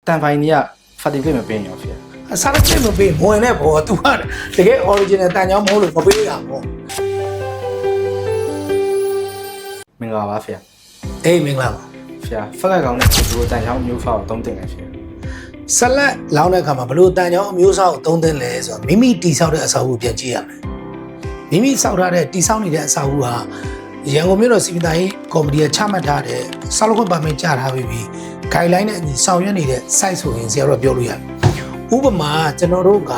တန်ဖိုင်ကြီးက certificate မပေးရင်ရောဖေ။ certificate မပေးမဝင်တဲ့ဘော तू ကတကယ် original တန်ကြောင်းမဟုတ်လို့မပေးတာပေါ့ မင်္ဂလာပါဖေ အေးမင်္ဂလာပါ ဖေဖက်ကကောင်နဲ့ဒီလိုတန်ချောင်းမျိုးဖောက်သုံးတင်တယ်ဖေ ဆက်လက်လောင်းတဲ့အခါမှာဘလို့တန်ကြောင်းအမျိုးအစားကိုသုံးသင့်လဲဆိုတော့မိမိတိဆောက်တဲ့အစာအုပ်ပြန်ကြည့်ရမယ်မိမိစောက်ထားတဲ့တိဆောက်နေတဲ့အစာအုပ်ဟာရန်ကုန်မြို့တော်စီမံတိုင်းကော်မတီကချမှတ်ထားတဲ့ဆောက်လုပ်ခွင့်ပါမစ်ကြားထားပြီး guideline နဲ့အညီဆောင်ရွက်နေတဲ့ site ဆိုရင်ဆရာတို့ပြောလို့ရတယ်ဥပမာကျွန်တော်တို့က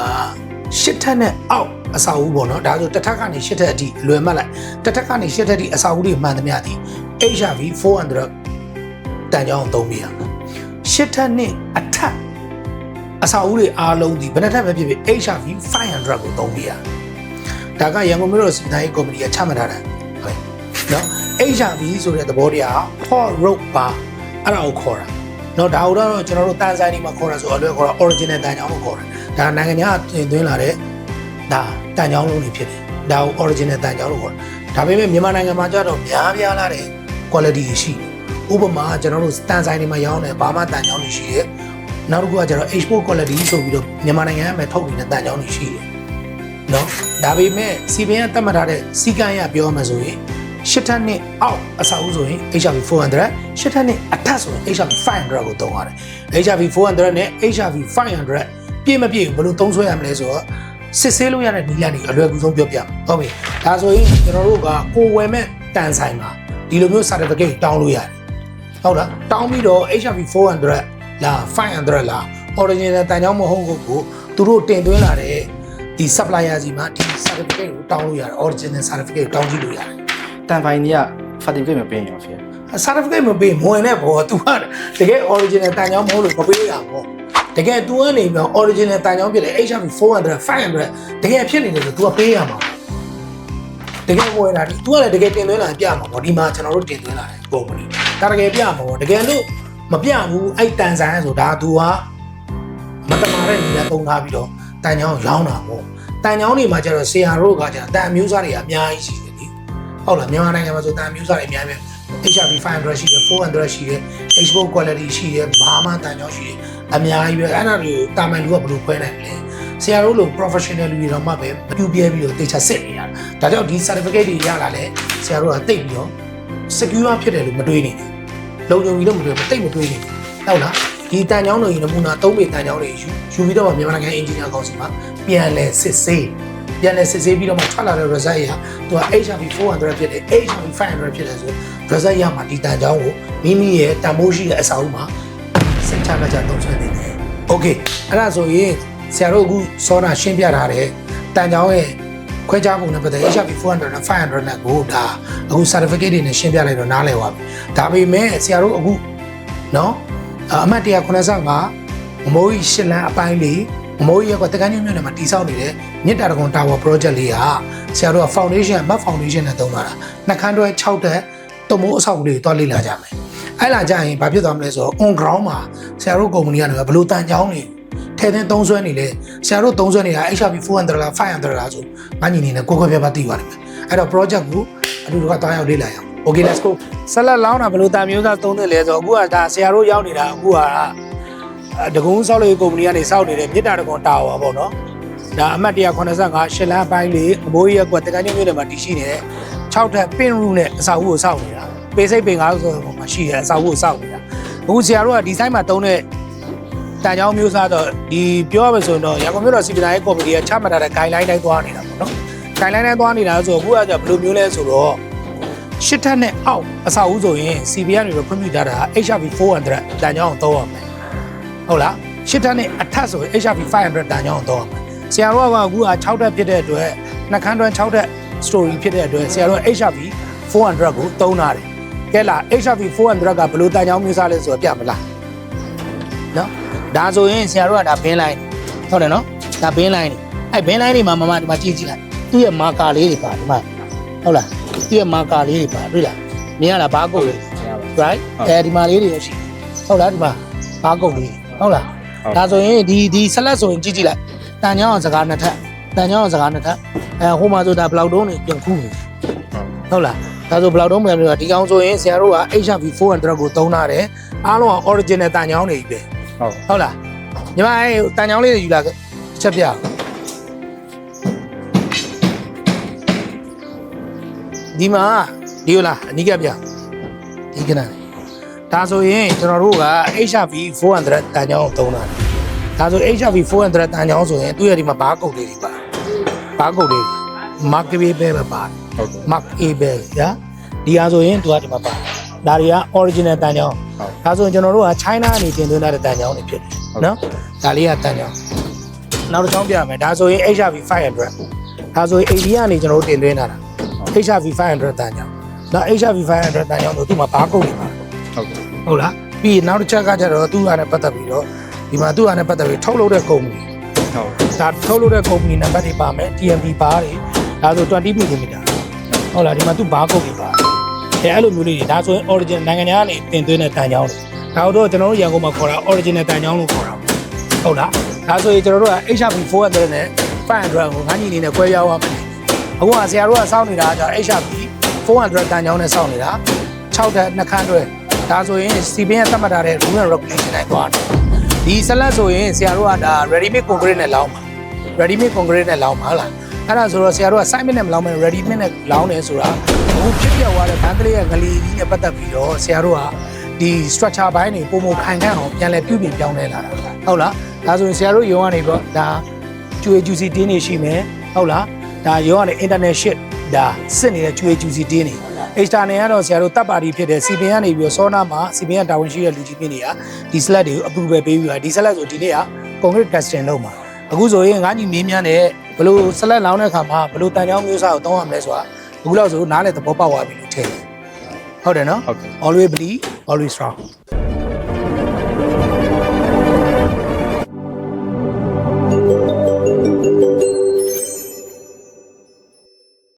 8ထပ်နဲ့အောက်အစာအုပ်ပေါ့နော်ဒါဆိုတစ်ထပ်ကနေ8ထပ်အထိလွယ်မှတ်လိုက်တစ်ထပ်ကနေ8ထပ်အထိအစာအုပ်တွေမှန်သမျှသည် HRV 400တန်ကြောင်းသုံးပြရမယ်8ထပ်နဲ့အထက်အစာအုပ်တွေအားလုံးဒီဘယ်နှထပ်ပဲဖြစ်ဖြစ် HRV 500ကိုသုံးပြရဒါကရန်ကုန်မြို့တော်စီမံတိုင်းကော်မတီကချမှတ်ထားတယ်ဟုတ်နော် HRV ဆိုတဲ့သဘောတရား hot rope bar အဲ့ဒါကိုခေါ်တာနော်ဒါတော့ကျွန်တော်တို့တန်ဆိုင်တွေမှာခေါ်တာဆိုအလွယ်ခေါ်တာ original တန်ကြောင်းကိုခေါ်တာဒါနိုင်ငံခြားတင်သွင်းလာတဲ့ဒါတန်ကြောင်းလုံးတွေဖြစ်တယ်ဒါကို original တန်ကြောင်းလို့ခေါ်တာဒါပေမဲ့မြန်မာနိုင်ငံမှာကျတော့များပြားလာတဲ့ quality ရှိဥပမာကျွန်တော်တို့တန်ဆိုင်တွေမှာရောင်းတယ်ဘာမှတန်ကြောင်းတွေရှိတယ်နောက်တစ်ခုကကျတော့ export quality ဆိုပြီးတော့မြန်မာနိုင်ငံကမှထုတ်နေတဲ့တန်ကြောင်းတွေရှိတယ်နော်ဒါပေမဲ့ CBN ကသတ်မှတ်ထားတဲ့စီကံရပြောမှဆိုရင်8ထပ်နဲ့အောက်အစာအုပ်ဆိုရင် HRV 400 8ထပ်နဲ့အထက်ဆိုရင် HRV 500ကိုသုံးရတယ် HRV 400နဲ့ HRV 500ပြည့်မပြည့်ဘယ်လိုသုံးဆွဲရမလဲဆိုတော့စစ်ဆေးလို့ရတဲ့နည်းလမ်းတွေအလွယ်ကူဆုံးပြောပြမယ်ဟုတ်ပြီဒါဆိုရင်ကျွန်တော်တို့ကကိုဝယ်မဲ့တန်ဆိုင်မှာဒီလိုမျိုး certificate တောင်းလို့ရတယ်ဟုတ်လားတောင်းပြီးတော့ HRV 400လား500လား original တန်ကြောင်းမဟုတ်ဘူးကိုသူတို့တင်သွင်းလာတဲ့ဒီ supplier စီမှာဒီ certificate ကိုတောင်းလို့ရတယ် original certificate ကိုတောင်းကြည့်လို့ရတယ်တန်ဖိုင်ကြီးက certificate မပေးရင်ရောဖေ certificate မပေးမဝင်တဲ့ဘော तू ကတကယ် original တန်ကြောင်းမဟုတ်လို့မပေးတာပေါ့တကယ် तू ကနေပြီး original တန်ကြောင်းဖြစ်တယ် HRV 400 500တကယ်ဖြစ်နေတယ်ဆို तू ကပေးရမှာတကယ်ဝင်လာတယ် तू ကလည်းတကယ်တင်သွင်းလာပြမှာပေါ့ဒီမှာကျွန်တော်တို့တင်သွင်းလာတယ်ပုံမှန်ဒါတကယ်ပြမှာပေါ့တကယ်လို့မပြဘူးအဲ့တန်ဆိုင်ဆိုဒါ तू ကမတမာတဲ့နေရာပုံထားပြီးတော့တန်ကြောင်းရောင်းတာပေါ့တန်ကြောင်းတွေမှာကျတော့ဆရာတို့ကကျတော့တန်အမျိုးအစားတွေအများကြီးရှိတယ်ဟုတ်လားမြန်မာနိုင်ငံမှာဆိုတန်မျိုးစားတွေအများကြီးပဲ HRV 500ရှိတယ်400ရှိတယ် export quality ရှိတယ်ဘာမှတန်ကြောင်းရှိတယ်အများကြီးပဲအဲ့ဒါတွေကိုတာမန်လူကဘယ်လိုခွဲနိုင်လဲဆရာတို့လို professional လူတွေတော့မှပဲပြူပြဲပြီးတော့တေချာစစ်နေရတာဒါကြောင့်ဒီ certificate တွေရလာလဲဆရာတို့ကတိတ်ပြီးတော့ secure ဖြစ်တယ်လို့မတွေးနေဘူးလုံခြုံပြီးတော့မတွေးဘူးတိတ်မတွေးနေဘူးဟုတ်လားဒီတန်ကြောင်းတွေနမူနာ3ပေတန်ကြောင်းတွေယူပြီးတော့မြန်မာနိုင်ငံ engineer ကောင်စီမှာပြန်လဲစစ်ဆေးပြန်လဲစစ်ဆေးပြီးတော့မှထွက်လာတဲ့ result ရသူက HRV 400ဖြစ်တယ် HRV 500ဖြစ်တယ်ဆို result ရမှာဒီတန်ကြောင်းကိုမိမိရဲ့တန်ဖိုးရှိတဲ့အစာအုပ်မှာစင်ချမချသုံးဆွဲနေတယ်။ Okay အဲ့ဒါဆိုရင်ဆရာတို့အခုစောနာရှင်းပြထားတဲ့တန်ကြောင်းရဲ့ခွဲခြားပုံနဲ့ပတ်သက် HRV 400နဲ့ 500နဲ့ကိုဒါအခု certificate တွေနဲ့ရှင်းပြလိုက်တော့နားလည်သွားပြီ။ဒါပေမဲ့ဆရာတို့အခုနော်အမှတ်195မမိုးကြီးရှစ်လန်းအပိုင်းလေးမမိုးကြီးကတကန်းညွန့်မြို့နယ်မှာတည်ဆောက်နေတဲ့မြစ်တာတကွန်တာဝါ project လေးဟာဆရာတို့က foundation မတ် foundation နဲ့သုံးလာတာနှခမ်းတွဲ6တက်တမိုးအဆောက်အဦတွေတွားလေ့လာကြမယ်အဲ့လာကြရင်ဘာဖြစ်သွားမလဲဆိုတော့ on ground မှာဆရာတို့ကုမ္ပဏီကနေဘယ်လိုတန်ကြောင်းတွေထဲထဲသုံးဆွဲနေလဲဆရာတို့သုံးဆွဲနေတာ HRV 400လား 500လားဆိုမညီနေနဲ့ကိုယ်ပြပြသိသွားလိမ့်မယ်အဲ့တော့ project ကိုအတူတူကတွားရောက်လေ့လာရအောင် Okay let's go ဆက်လက်လောင်းတာဘယ်လိုတန်မျိုးသားသုံးတယ်လဲဆိုတော့အခုကဒါဆရာတို့ရောက်နေတာအခုကဒဂုံးဆောက်လုပ်ရေးကုမ္ပဏီကနေစောက်နေတဲ့မြစ်တာတကွန်တာဝါပေါ့နော်ဒါအမှတ်195ရှစ်လန်းပိုင်းလေးအမိုးကြီးကွက်တကန်းညွန့်မြို့နယ်မှာတည်ရှိနေတဲ့6ထပ်ပင်ရူနဲ့အစာအုပ်ကိုစောက်နေတာပေစိတ်ပင်90ဆိုတော့မှာရှိတယ်အစာအုပ်ကိုစောက်နေတာအခုဆရာတို့ကဒီဆိုင်မှာတုံးတဲ့တန်ကြောင်းမျိုးစားတော့ဒီပြောရမယ်ဆိုရင်တော့ရန်ကုန်မြို့တော်စီပီတိုင်းကော်မတီကချမှတ်ထားတဲ့ guideline တိုင်းသွားနေတာပေါ့နော် guideline တိုင်းသွားနေတာဆိုတော့အခုကကြဘယ်လိုမျိုးလဲဆိုတော့8ထပ်နဲ့အောက်အစာအုပ်ဆိုရင် CBN တွေဖွင့်ပြထားတာ HRV 400တန်ကြောင်းသုံးရမယ်ဟုတ်လား8ထပ်နဲ့အထက်ဆိုရင် HRV 500တန်ကြောင်းသုံးရမယ်ဆရာတို့ကအခုက6ထပ်ဖြစ်တဲ့အတွက်နှခမ်းတွဲ6ထပ် story ဖြစ်တဲ့အတွက်ဆရာတို့ HRV 400ကိုသုံးထားတယ်ကဲလား HRV 400ကဘယ်လိုတန်ကြောင်းမျိုးစားလဲဆိုတော့ပြမလားနော်ဒါဆိုရင်ဆရာတို့ကဒါဘင်းလိုင်းဟုတ်တယ်နော်ဒါဘင်းလိုင်းအဲ့ဘင်းလိုင်းတွေမှာမမဒီမှာကြည့်လိုက်သူ့ရဲ့မာကာလေးတွေပါဒီမှာဟုတ်လားသူ့ရဲ့မာကာလေးတွေပါတွေ့လားမြင်ရလားဘာကုတ်လေး right အဲဒီမှာလေးတွေရှိဟုတ်လားဒီမှာဘာကုတ်လေးဟုတ်လားဒါဆိုရင်ဒီဆက်လက်ဆိုရင်ကြည့်လိုက်တန်ချောင်းစကားနှစ်ထပ်တန်ချောင်းစကားနှစ်ထပ်ဟိုမှာဆိုတာဘလောက်တုံးနေပြန်ခူးနေဟုတ်လားဒါဆိုဘလောက်တုံးပြန်ပြီးတော့ဒီကောင်ဆိုရင်ဆရာတို့က HRV 400ကိုသုံးထားတယ်အားလုံးက original တန်ချောင်းတွေပဲ ဟုတ်လားညီမအဲ့တန်ချောင်းလေးယူလာချက်ပြဒီမှာဒီလိုလားအနိကပြဒီကနဒါဆိုရင်ကျွန်တော်တို့က HRV 400တန်ချောင်းသုံးတာဒါဆို HRV 400တန်ချောင်းဆိုရင်သူ့ရဲ့ဒီမှာဘားကုတ်လေးတွေပါဘားကုတ်လေး mark A ပဲပါ ဟုတ်ကဲ့ mark A ပဲညာဒီဟာဆိုရင်သူကဒီမှာပါဒါတွေက original တန်ချောင်းဒါဆိုရင်ကျွန်တော်တို့က China ကနေတင်သွင်းတဲ့တန်ချောင်းတွေဖြစ်တယ်နော်ဒါလေးကတန်ချောင်းနောက်တစ်ချောင်းပြမယ်ဒါဆိုရင် HRV 500ဒါဆိုရင် AD ကနေကျွန်တော်တို့တင်သွင်းတာ HRV 500တန်ချောင်းနောက် HRV 500တန်ချောင်းတို့သူ့မှာဘားကုတ်တွေပါ ဟုတ်ကဲ့ ဟုတ်လားပြီးရင်နောက်တစ်ချက်ကကျတော့သူ့ဟာနဲ့ပတ်သက်ပြီးတော့ဒီမှာသူ့ဟာနဲ့ပတ်သက်ပြီးထုတ်လုပ်တဲ့ကုမ္ပဏီ ဟုတ် ဒါထုတ်လုပ်တဲ့ကုမ္ပဏီနံပါတ်တွေပါမယ် TMB ဘားတွေဒါဆို20 mm ဟုတ်လားဒီမှာသူဘားကုတ်တွေပါအဲ့လိုမျိုးလေးတွေဒါဆိုရင် original နိုင်ငံခြားကနေတင်သွင်းတဲ့တန်ချောင်းတွေဒါတော့ကျွန်တော်တို့ရန်ကုန်မှာခေါ်တာ original တန်ချောင်းလို့ခေါ်တာဟုတ်လားဒါဆိုရင်ကျွန်တော်တို့က HRV 400နဲ့500ကိုငါးညီနေနဲ့꿰ရောက်ရမယ်အခုကဆရာတို့ကစောင့်နေတာက HRV 400တန်ချောင်းနဲ့စောင့်နေတာ6တက်2ခန်းတွဲဒါဆိုရင် CBN ကသတ်မှတ်ထားတဲ့ rule and regulation တိုင်းသွားတယ်ဒီဆက်လက်ဆိုရင်ဆရာတို့ကဒါ ready made concrete နဲ့လောင်းပါ ready made concrete နဲ့လောင်းပါဟုတ်လားအဲ့ဒါဆိုတော့ဆရာတို့က site made နဲ့မလောင်းမယ် ready made နဲ့လောင်းတယ်ဆိုတာအခုဖြစ်ပြသွားတဲ့ဘန်ကလေးရဲ့ငလီကြီးနဲ့ပတ်သက်ပြီးတော့ဆရာတို့ကဒီ structure ဘိုင်းတွေပုံပုံခိုင်ခန့်အောင်ပြန်လဲပြုပြင်ပြောင်းလဲလာတာဟုတ်လားဒါဆိုရင်ဆရာတို့ရုံကနေတော့ဒါကျွေ juicy တင်းနေရှိမယ်ဟုတ်လားဒါရုံကနေ internet ship ဒါစစ်နေတဲ့ကျွေ juicy တင်းနေextra နေကတော့ဆရာတို့တပ်ပါတီဖြစ်တဲ့ CBN ကနေပြီးတော့စောနာမှာ CBN တာဝန်ရှိတဲ့လူကြီးမြင့်တွေကဒီ slab တွေကို approve ပေးပြီးပါဒီ slab ဆိုဒီနေ့က concrete testing လုပ်မှာအခုဆိုရင်ငါးညီမင်းများနဲ့ဘယ်လို slab လောင်းတဲ့အခါမှာဘယ်လိုတန်ချောင်းမျိုးစားကိုတောင်းရမလဲဆိုတာအခုလောက်ဆိုနားလည်းသဘောပေါက်သွားပြီလို့ထင်တယ်ဟုတ်တယ်နော် ဟုတ်ကဲ့ always believe always strong